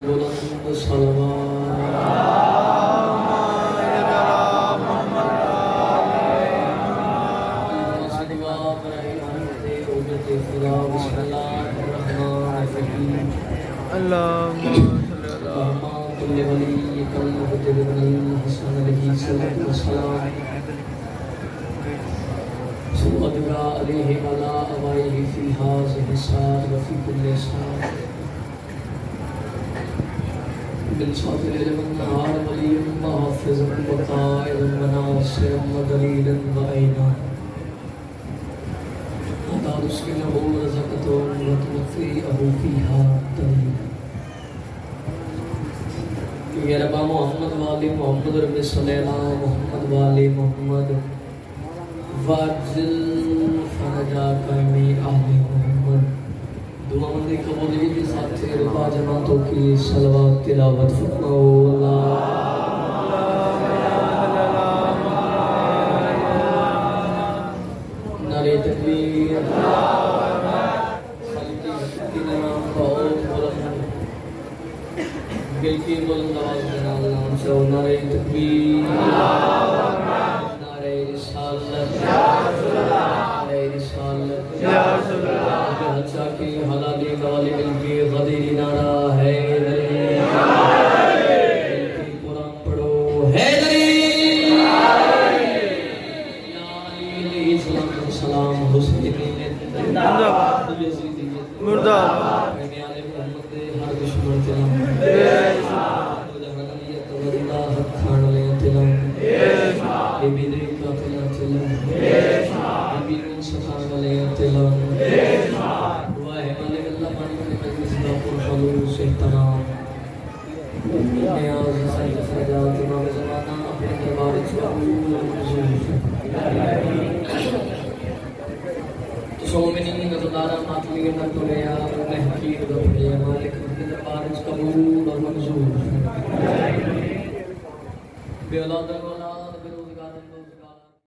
بلند صلوات عليه وعلى آبائه في هذه الساعة وفي كل ساعة بالصوت الليل والنهار وليا وحافظا وقائدا وناصرا ودليلا وعينا حتى تسكنه رزقته وتطفئه فيها دليلا یا رب محمد والی محمد رب صلی اللہ محمد والی محمد واجل فرجا قائمی آل محمد دعا مندی قبولی کے ساتھ رضا جماعتوں کی صلوات تلاوت فرماؤ اللہ نعرہ تکبیر خلقی حقیقی نام بہت بلند بلکی بلند آواز دینا اللہ ہم سے نعرہ تکبیر نعرہ رسالت نعرہ رسالت حدثہ کی حلالی قوالی بلکی غدیری نعرہ حیدری بلکی قرآن پڑھو حیدری یا علی علیہ السلام حسینی مردہ ہر دشمن تلم دہنیت ودہ کھان لے تلم بی بی کا تلم تلم بی بی سخان لے تلم دعا ہے مالک اللہ پانی کے مجلس کا خلوص احترام نیاز سید سجاد امام زمانہ اپنے دربار سے سومنی نظدارہ ماتمی کے تک تلے آپ محقیر دفعے مالک اپنے دربار سے قبول اور منظور بے اولاد